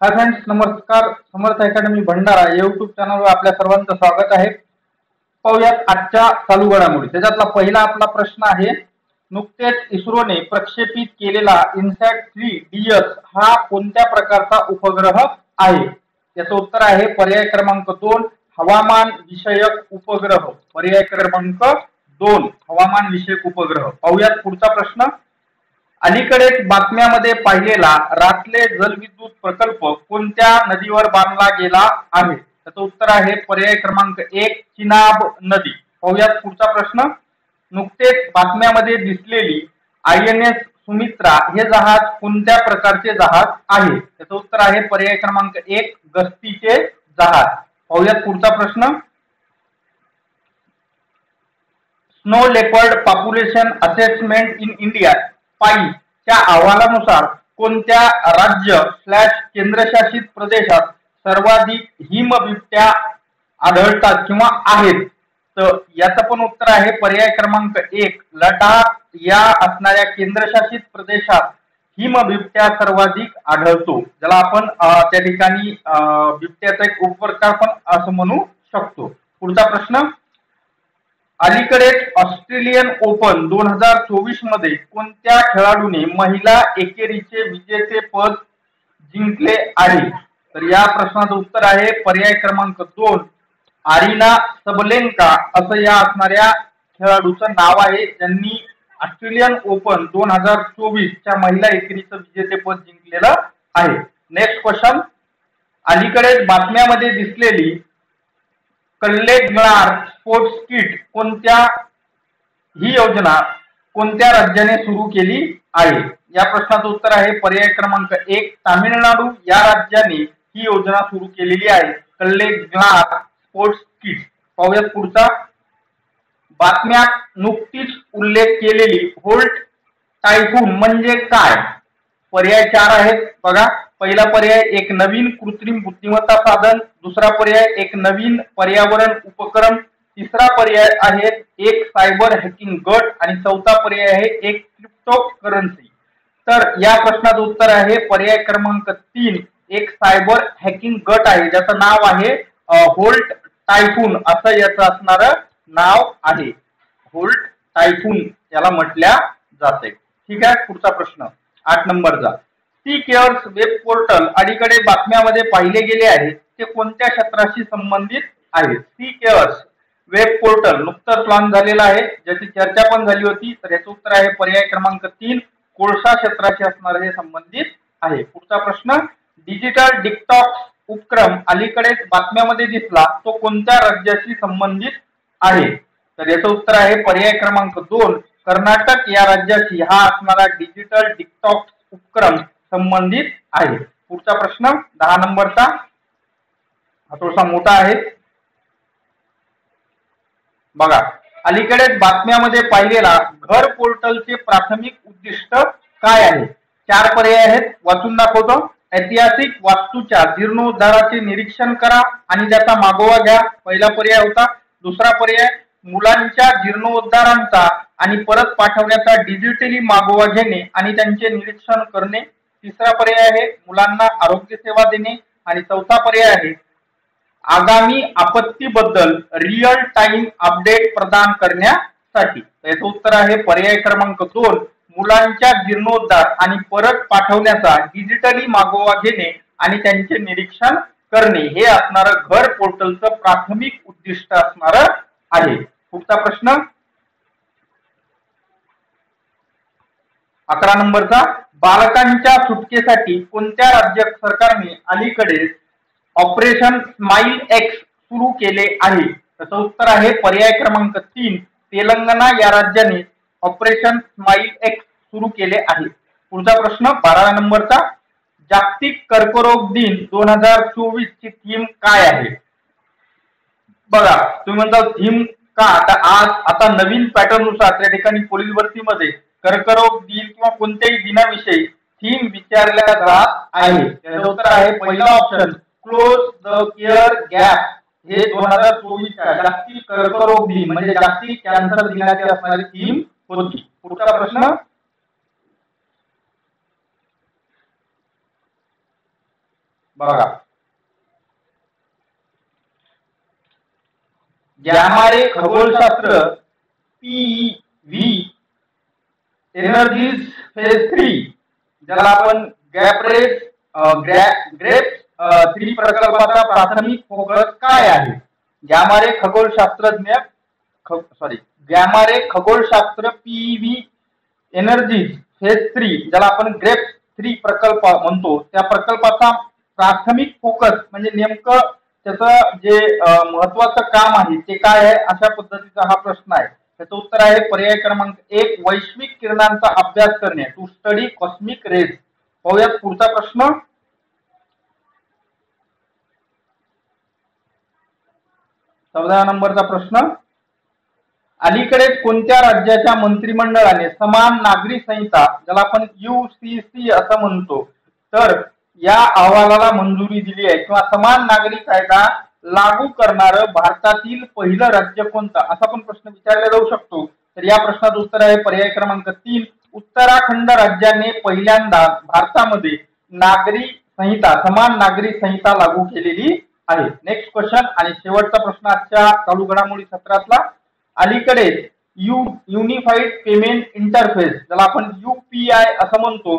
Hi friends, नमस्कार. समर्थ academy Bhandara YouTube चॅनलवर आपल्या सर्वांचं स्वागत आहे. पाहूयात आजच्या चालू घडामोडी. त्याच्यातला पहिला आपला प्रश्न आहे, नुकतेच इस्रोने प्रक्षेपित केलेला INSAT-3DS हा कोणत्या प्रकारचा उपग्रह आहे? याचं उत्तर आहे पर्याय क्रमांक 2 हवामान विषयक उपग्रह. पर्याय क्रमांक 2 हवामान विषयक उपग्रह. पाहूयात पुढचा प्रश्न. अलीकडेच बातम्यामध्ये पाहिलेला रातले जलविद्युत प्रकल्प कोणत्या नदीवर बांधला गेला आहे? त्याचं उत्तर आहे पर्याय क्रमांक 1 चिनाब नदी. पाहूयात पुढचा प्रश्न. नुकतेच बातम्यामध्ये दिसलेली INS सुमित्रा हे जहाज कोणत्या प्रकारचे जहाज आहे? त्याचं उत्तर आहे पर्याय क्रमांक 1 गस्तीचे जहाज. पाहूयात पुढचा प्रश्न. Snow leopard population assessment in India पाई च्या अहवालानुसार कोणत्या राज्य केंद्रशासित प्रदेशात सर्वाधिक हिमबिबट्या आढळतात किंवा आहेत? तर याचं पण उत्तर आहे पर्याय क्रमांक 1 लडाख या असणाऱ्या केंद्रशासित प्रदेशात हिमबिबट्या सर्वाधिक आढळतो, ज्याला आपण त्या ठिकाणी बिबट्याचा एक उपप्रकार पण असं म्हणू शकतो. पुढचा प्रश्न. अलीकडेच ऑस्ट्रेलियन ओपन 2024 मध्ये कोणत्या खेळाडूने महिला एकेरीचे विजेते पद जिंकले आहे? तर या प्रश्नाचं उत्तर आहे पर्याय क्रमांक 2 आरिना सबलेंका असं या असणाऱ्या खेळाडूचं नाव आहे, ज्यांनी ऑस्ट्रेलियन ओपन 2024 च्या महिला एकेरीचं विजेतेपद जिंकलेलं आहे. Next question. अलीकडेच बातम्यामध्ये दिसलेली कल्लेग्नार स्पोर्ट्स किट ही योजना कोणत्या राज्याने सुरू केली आहे? या प्रश्नाचं उत्तर आहे पर्याय क्रमांक 1 तामिळनाडू या राज्याने ही योजना सुरू केलेली आहे, कल्लेग्नार स्पोर्ट्स किट. पाहूयात पुढचा. बातम्यात नुकतीच उल्लेख केलेली होल्ट टायफून म्हणजे काय? पर्याय 4 आहेत बघा. पहिला पर्याय एक नवीन कृत्रिम बुद्धिमत्ता साधन, दुसरा पर्याय एक नवीन पर्यावरण उपक्रम, तिसरा पर्याय आहे एक सायबर हॅकिंग गट आणि चौथा पर्याय आहे एक क्रिप्टोकरन्सी. तर या प्रश्नाचं उत्तर आहे पर्याय क्रमांक 3 एक सायबर हॅकिंग गट आहे, ज्याचं नाव आहे होल्ट टायफून असं याचं असणारं नाव आहे. होल्ट टायफून याला म्हटल्या जाते. ठीक आहे. पुढचा प्रश्न 8 नंबरचा. सी केअर्स वेब पोर्टल अलीकडे बातम्यामध्ये पाहिले गेले आहे, ते कोणत्या क्षेत्राशी संबंधित आहे? सी केअर्स वेब पोर्टल नुकतंच लॉन्च झालेलं आहे, ज्याची चर्चा पण झाली होती. तर याचं उत्तर आहे पर्याय क्रमांक 3 कोळसा क्षेत्राशी असणारे संबंधित आहे. पुढचा प्रश्न. डिजिटल डिटॉक्स उपक्रम अलीकडेच बातम्यामध्ये दिसला, तो कोणत्या राज्याशी संबंधित आहे? तर याचं उत्तर आहे पर्याय क्रमांक 2 कर्नाटक या राज्याशी हा असणारा डिजिटल डिटॉक्स उपक्रम संबंधित आहे. पुढचा प्रश्न 10 नंबरचा, हा थोडासा मोठा आहे बघा. अलीकडेच बातम्यामध्ये पाहिलेला घर पोर्टलचे प्राथमिक उद्दिष्ट काय आहे? 4 पर्याय आहेत, वाचून दाखवतो. ऐतिहासिक वास्तूच्या जीर्णोद्धाराचे निरीक्षण करा आणि त्याचा मागोवा घ्या, पहिला पर्याय होता. दुसरा पर्याय मुलांच्या जीर्णोद्धारांचा आणि परत पाठवण्याचा डिजिटली मागोवा घेणे आणि त्यांचे निरीक्षण करणे, तिसरा पर्याय आहे मुलांना आरोग्य सेवा देणे आणि चौथा पर्याय आहे आगामी आपत्तीबद्दल रिअल टाइम अपडेट प्रदान करण्यासाठी. याचं उत्तर आहे पर्याय क्रमांक 2 मुलांच्या जीर्णोद्धार आणि परत पाठवण्याचा डिजिटली मागोवा घेणे आणि त्यांचे निरीक्षण करणे हे असणारं घर पोर्टलचं प्राथमिक उद्दिष्ट असणार आहे. पुढचा प्रश्न 11 नंबरचा. बालकांच्या सुटकेसाठी कोणत्या राज्य सरकारने अलीकडे ऑपरेशन स्माइल एक्स सुरू केले आहे? त्याचं उत्तर आहे पर्याय क्रमांक 3 तेलंगणा या राज्याने ऑपरेशन स्माइल एक्स सुरू केले आहे. पुढचा प्रश्न 12 नंबरचा. जागतिक कर्करोग दिन 2024 ची थीम काय आहे? बघा, तुम्ही म्हणता थीम का? आता नवीन पॅटर्न नुसार त्या ठिकाणी पोलीस भरतीमध्ये कर्करोग दिन किंवा कोणत्याही दिनाविषयी थीम विचारल्या जात आहे. त्याचं उत्तर आहे पहिला option close the care gap. हे 2024च्या जागतिक कर्करोग दिन म्हणजे जागतिक कॅन्सर दिनाची असणारी थीम होती. पुढचा प्रश्न बघा, गॅमा रे खगोलशास्त्र PeV एनर्जीज फेज 3, ज्याला आपण ग्रेप्स 3 प्रकल्पाचा प्राथमिक फोकस काय आहे? गॅमा रे खगोलशास्त्र PeV एनर्जीज फेज 3, ज्याला आपण ग्रेप्स 3 प्रकल्प म्हणतो, त्या प्रकल्पाचा प्राथमिक फोकस म्हणजे नेमकं त्याचं जे महत्वाचं काम आहे ते काय आहे, अशा पद्धतीचा हा प्रश्न आहे. त्याचं उत्तर आहे पर्याय क्रमांक 1, वैश्विक किरणांचा अभ्यास करणे, टू स्टडी कॉस्मिक रेज. पाहूयात पुढचा प्रश्न. 14 नंबरचा प्रश्न. अलीकडे कोणत्या राज्याच्या मंत्रिमंडळाने समान नागरी संहिता, ज्याला आपण UCC असं म्हणतो, तर या अहवालाला मंजुरी दिली आहे, किंवा समान नागरी कायदा लागू करणारं भारतातील पहिलं राज्य कोणतं, असा पण प्रश्न विचारला जाऊ शकतो. तर या प्रश्नाचं उत्तर आहे पर्याय क्रमांक 3, उत्तराखंड राज्याने पहिल्यांदा भारतामध्ये समान नागरी संहिता लागू केलेली आहे. नेक्स्ट क्वेश्चन आणि शेवटचा प्रश्न आजच्या चालू घडामोडी सत्रातला. अलीकडेच युनिफाईड पेमेंट इंटरफेस, ज्याला आपण UPI असं म्हणतो,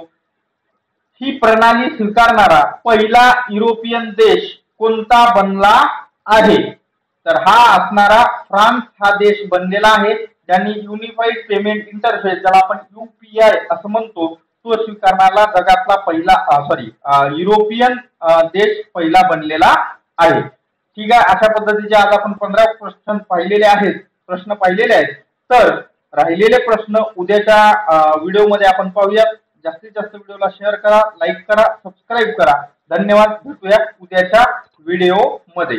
ही प्रणाली स्वीकारणारा पहिला युरोपियन देश कोणता बनला आहे? तर हा असणारा फ्रान्स हा देश बनलेला आहे, ज्यांनी युनिफाईड पेमेंट इंटरफेस, ज्याला आपण UPI असं म्हणतो, तो स्वीकारणारा जगातला पहिला युरोपियन देश पहिला बनलेला आहे. ठीक आहे, अशा पद्धतीचे आज आपण 15 प्रश्न पाहिलेले आहेत. तर राहिलेले प्रश्न उद्याच्या व्हिडिओमध्ये आपण पाहूयात. जास्तीत जास्त व्हिडिओला शेअर करा, लाईक करा, सबस्क्राईब करा. धन्यवाद. भेटूया उद्याच्या व्हिडिओ मध्ये.